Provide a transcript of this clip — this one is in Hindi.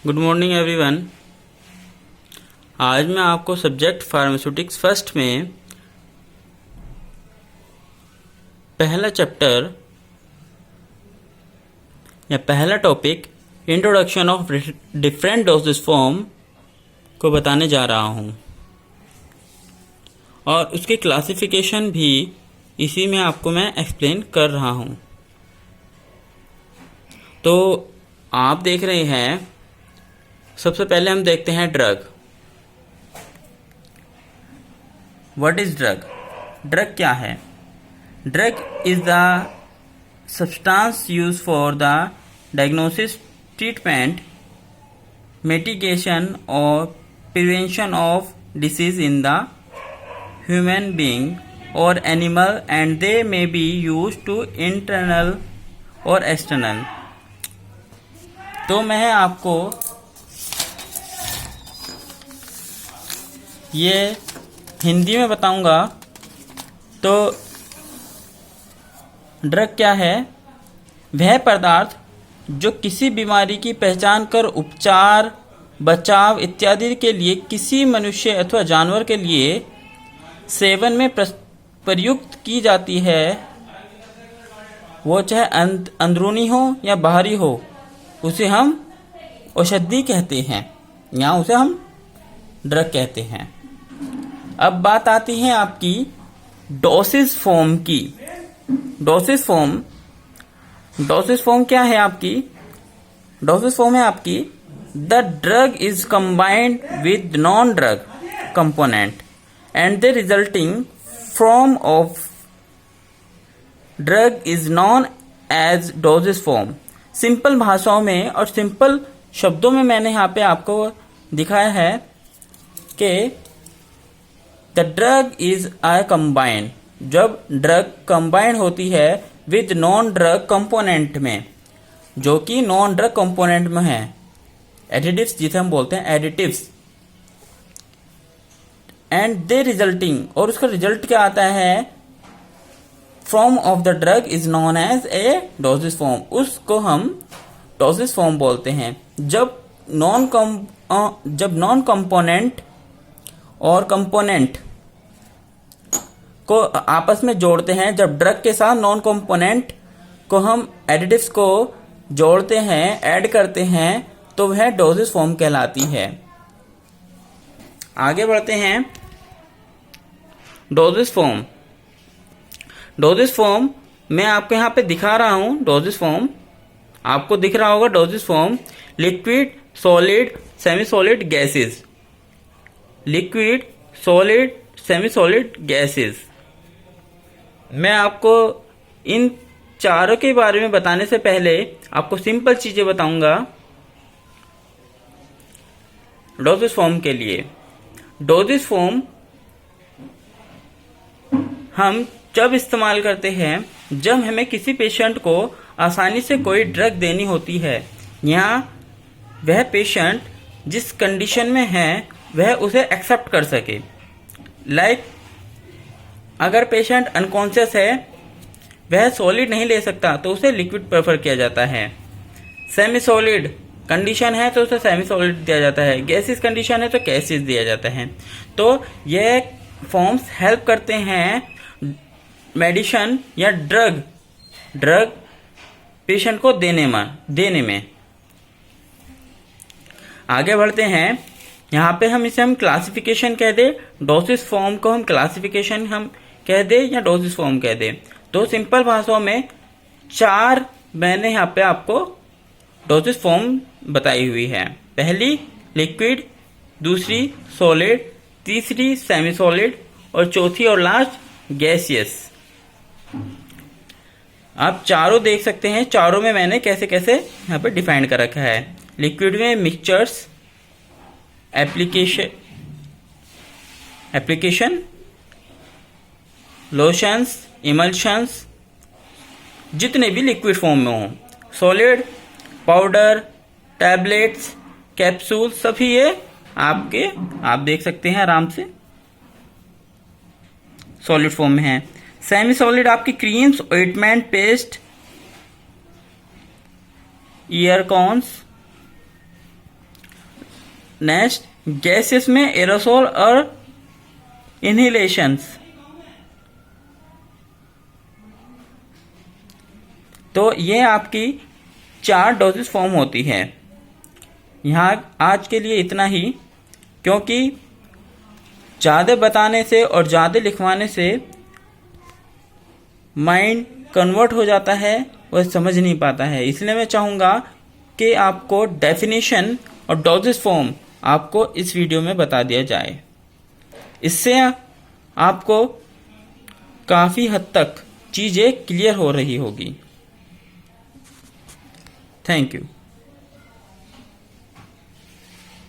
Good morning everyone. आज मैं आपको सब्जेक्ट फार्मास्यूटिक्स फर्स्ट में पहला चैप्टर या पहला topic introduction of different dosage form को बताने जा रहा हूं और उसकी क्लासिफिकेशन भी इसी में आपको मैं एक्सप्लेन कर रहा हूं। तो आप देख रहे हैं, सबसे पहले हम देखते हैं drug. What is drug? Drug क्या है? Drug is the substance use for the diagnosis, treatment, mitigation और prevention of disease in the human being और animal and they may be used to internal और एक्सटर्नल। तो मैं आपको ये हिंदी में बताऊंगा। तो ड्रग क्या है? वह पदार्थ जो किसी बीमारी की पहचान कर उपचार, बचाव इत्यादि के लिए किसी मनुष्य अथवा जानवर के लिए सेवन में प्रयुक्त की जाती है, वो चाहे अंदरूनी हो या बाहरी हो, उसे हम औषधि कहते हैं या उसे हम ड्रग कहते हैं। अब बात आती है आपकी डोसेज फॉर्म की। डोसेज फॉर्म क्या है आपकी? डोसेज फॉर्म है आपकी the drug is combined with non drug component and the resulting form of drug is known as dosage form. Simple भाषाओं में और सिंपल शब्दों में मैंने यहाँ पे आपको दिखाया है कि the drug is a combined. जब ड्रग कंबाइंड होती है विद नॉन ड्रग कंपोनेंट में, जो कि नॉन ड्रग कंपोनेंट में है, एडिटिव्स जिसे हम बोलते हैं एडिटिव्स, एंड दे रिजल्टिंग, और उसका रिजल्ट क्या आता है, form of the drug is known as a dosage form. उसको हम डोसेज फॉर्म बोलते हैं। जब नॉन कंपोनेंट और कंपोनेंट को आपस में जोड़ते हैं, जब ड्रग के साथ नॉन कंपोनेंट को हम एडिटिव्स को जोड़ते हैं, ऐड करते हैं, तो वह डोसेज फॉर्म कहलाती है। आगे बढ़ते हैं। डोसेज फॉर्म मैं आपको यहां पे दिखा रहा हूं। डोसेज फॉर्म आपको दिख रहा होगा। Dosage form liquid, solid, semi solid, gases. Liquid, solid, semi solid, gases. मैं आपको इन चारों के बारे में बताने से पहले आपको सिंपल चीजें बताऊंगा डोसेज फॉर्म के लिए। डोसेज फॉर्म हम जब इस्तेमाल करते हैं जब हमें किसी पेशेंट को आसानी से कोई ड्रग देनी होती है, या वह पेशेंट जिस कंडीशन में है वह उसे एक्सेप्ट कर सके। लाइक अगर पेशेंट अनकॉन्शियस है, वह सॉलिड नहीं ले सकता, तो उसे लिक्विड प्रेफर किया जाता है। सेमी सॉलिड कंडीशन है तो उसे सेमी सॉलिड दिया जाता है। गैसेस कंडीशन है तो गैसेस दिया जाता है। तो यह फॉर्म्स हेल्प करते हैं मेडिसिन या ड्रग पेशेंट को देने में। आगे बढ़ते हैं। यहाँ पे हम क्लासिफिकेशन कह दे, डोसेज फॉर्म को हम क्लासिफिकेशन हम कह दे या डोसेज फॉर्म कह दे। तो सिंपल भाषाओं में चार मैंने यहाँ पे आपको डोसेज फॉर्म बताई हुई है। पहली लिक्विड, दूसरी सॉलिड, तीसरी सेमी सॉलिड और चौथी और लास्ट गैसियस। आप चारों देख सकते हैं। चारों में मैंने कैसे कैसे यहाँ पे डिफाइन कर रखा है। लिक्विड में मिक्सचर्स, एप्लीकेशन, लोशंस, इमल्शंस, जितने भी लिक्विड फॉर्म में हो। सॉलिड, पाउडर, टैबलेट्स, कैप्सूल, सभी ये आप देख सकते हैं आराम से सॉलिड फॉर्म में है। सेमी सॉलिड आपकी creams, ointment, paste, year cons, next, gases में एरोसोल और इनहेलेशंस। तो ये आपकी 4 डोजेस फॉर्म होती है। यहाँ आज के लिए इतना ही, क्योंकि ज़्यादा बताने से और ज़्यादा लिखवाने से माइंड कन्वर्ट हो जाता है और समझ नहीं पाता है। इसलिए मैं चाहूँगा कि आपको डेफिनेशन और डोजेस फॉर्म आपको इस वीडियो में बता दिया जाए। इससे आपको काफ़ी हद तक चीज़ें क्लियर हो रही होगी। Thank you.